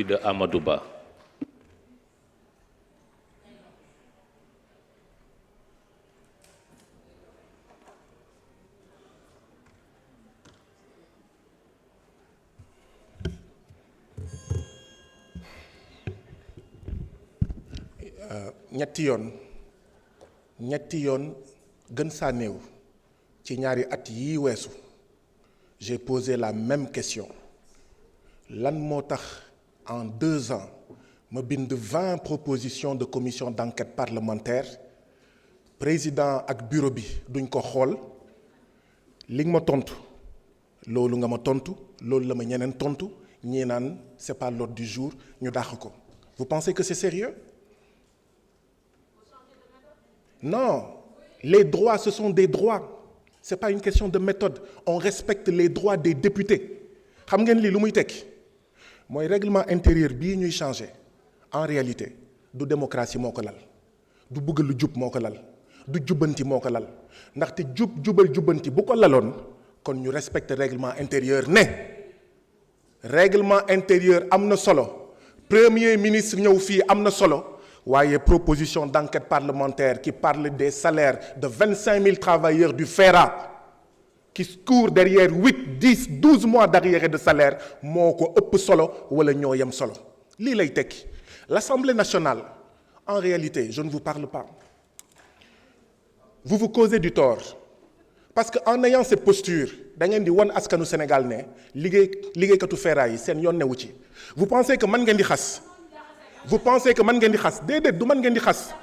de Amadou Ba. ñetti yoon gën saa néew ci ñaari at yii weesu j'ai posé la même question lan moo tax en 2 ans ma bind 20 propositions de commission d'enquête parlementaire président ak bureau bi duñ ko xool li nga ma tontu loolu nga ma tontu loolu la ma ñeneen tontu ñii naan c'est pas l'ordre du jour ñu dàq ko. Vous pensez que c'est sérieux? Non, les droits ce sont des droits. C'est pas une question de méthode. On respecte les droits des députés. Xam ngeen lii lu muy tekki mooy règlement intérieur bii ñuy changer en réalité du démocratie moo ko lal du bëgg lu jub moo ko lal du jubbanti moo ko lal ndaxte jubbanti bu ko laloon kon ñu respecte règlement intérieur ne règlement intérieur am na solo premier ministre ñëw fii am na solo waaye proposition d'enquête parlementaire qui parle des salaires de 25 000 travailleurs du FERA qui courent derrière 8, 10, 12 mois d'arriérés de salaire moo ko ëpp solo wala ñoo yem solo lii lay tekki. L'Assemblée nationale en réalité je ne vous parle pas vous causez du tort parce que en ayant cette posture da ngeen di wan askanu Sénégal ne liggéeykatu FERA yi seen yoon newu ci. Vous pensez que man ngeen di xas déedéet du man ngeen di xas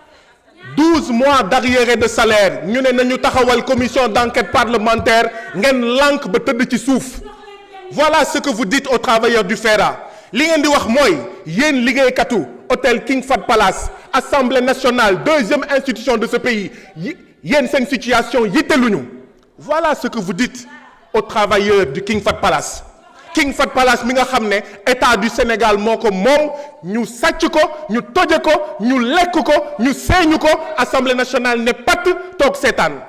12 mois d'arriérés de salaire ñu ne nañu taxawal commission d'enquête parlementaire ngeen lànk ba tëdd ci suuf. Voilà ce que vous dites aux travailleurs du FERA li ngeen di wax mooy yéen liggéeykatu hôtel King Fahd Palace Assemblée nationale deuxième institution de ce pays yéen seen situation yitteluñu. Voilà ce que vous dites aux travailleurs du King Fahd Palace. King Fahd Palace mi nga xam ne état du Sénégal moo ko moom ñu sàcc ko ñu toje ko ñu lekk ko ñu seeñu ko Assemblée nationale ne pat toog seetaan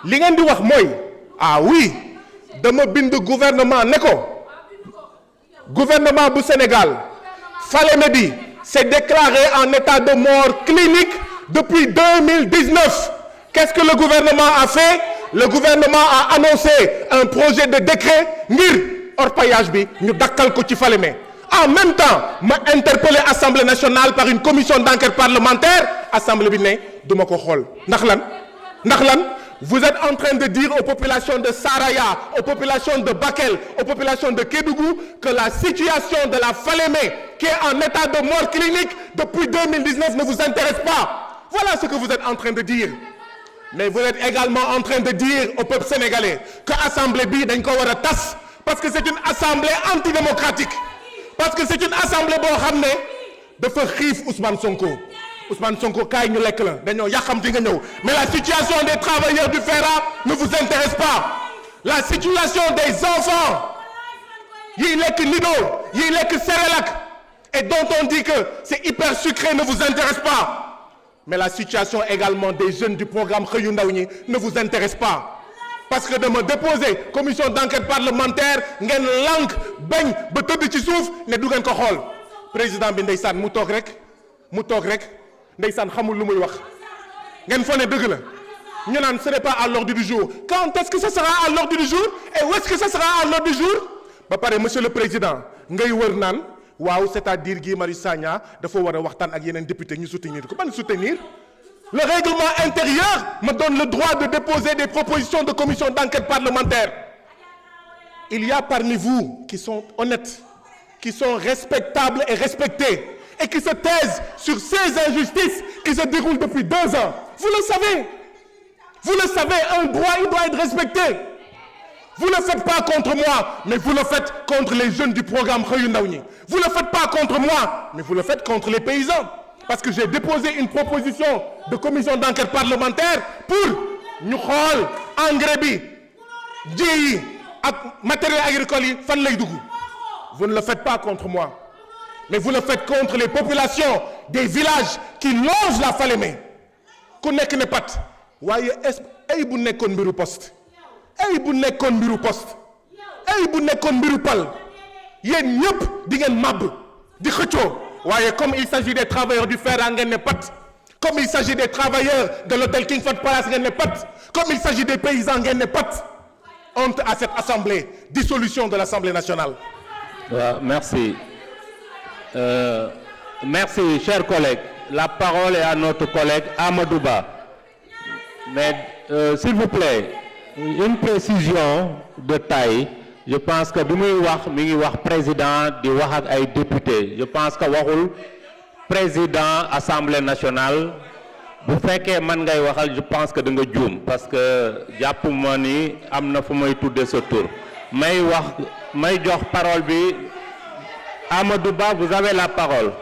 li ngeen di wax mooy ah oui dama bind gouvernement ne ko gouvernement bu Sénégal Falémé bi s'est déclaré en état de mort clinique depuis 2019. Qu'est-ce que le gouvernement a fait? Le gouvernement a annoncé un projet de décret ngir orpaillage bi ñu dakkal ko ci Falémé. En même temps ma interpellé Assemblée nationale par une commission d'enquête parlementaire Assemblée bi ne duma ko xool ndax lan vous êtes en train de dire aux populations de Saraya aux populations de Bakel aux populations de Kédougou que la situation de la Falémé qui est en état de mort clinique depuis 2019 ne vous intéresse pas. Voilà ce que vous êtes en train de dire. Mais vous êtes également en train de dire au peuple sénégalais que assemblée bi dañ ko war a tas parce que c'est une assemblée antidémocratique parce que c'est une assemblée boo xam ne dafa xiif Ousmane Sonko kaay ñu lekk la dañoo yàqamti nga ñëw mais la situation des travailleurs du FERA ne vous intéresse pas. La situation des enfants yiy lekk Nido yiy lekk Cerelac et dont on dit que c'est hyper sucré ne vous intéresse pas. Mais la situation également des jeunes du programme Xëyu Ndaw ñi ne vous intéresse pas parce que dama déposer commission d'enquête parlementaire ngeen lànk bañ ba tëdd ci suuf ne du ngeen ko xool président bi ndeysaan mu toog rek ndeysaan xamul lu muy wax ngeen fo ne dëgg la ñu naan ce n'est pas à l'ordre du jour. Quand est-ce que ça sera à l'ordre du jour et où est-ce que ça sera à l'ordre du jour? Ba pare monsieur le président ngay wër naan waaw c'est-à-dire Guy Marius Sagna dafa war a waxtaan ak yeneen député ñu soutenir ko ban soutenir. Le règlement intérieur me donne le droit de déposer des propositions de commission d'enquête parlementaire. Il y a parmi vous qui sont honnêtes, qui sont respectables et respectés et qui se taisent sur ces injustices qui se déroulent depuis 2 ans. Vous le savez, un droit il doit être respecté. Vous ne le faites pas contre moi, mais vous le faites contre les jeunes du programme Xëyu Ndaw ñi. Vous ne le faites pas contre moi, mais vous le faites contre les paysans. Parce que j'ai déposé une proposition de commission d'enquête parlementaire pour ñu xool engrais bi ji yi ak matériel agricole yi fan lay dugg. Vous ne le faites pas contre moi, mais vous le faites contre les populations des villages qui longent la Falémé. Ku nekk ne pat waaye ay bu nekkoon mbiru poste ay bu nekkoon mbiru pal yéen ñëpp di ngeen màbb di xëccoo waaye comme il s'agit des travailleurs du fer ngeen ne pat comme il s'agit des travailleurs de l'hôtel King Fahd Palace ngeen ne pat comme il s'agit des paysans ngeen ne pat. Honte à cette assemblée, dissolution de l'Assemblée nationale. Merci. Merci, chers collègues. La parole est à notre collègue Amadou Ba. Mais s'il vous plaît, une précision de taille. Je pense que bi muy wax mi ngi wax président di wax ak ay député. Je pense que waxul président Assemblée nationale. bu fekkee man ngay waxal je pense que da nga juum parce que jàpp ma ni am na fu may tudde sa tur may jox parole bi Amadou Ba, vous avez la parole.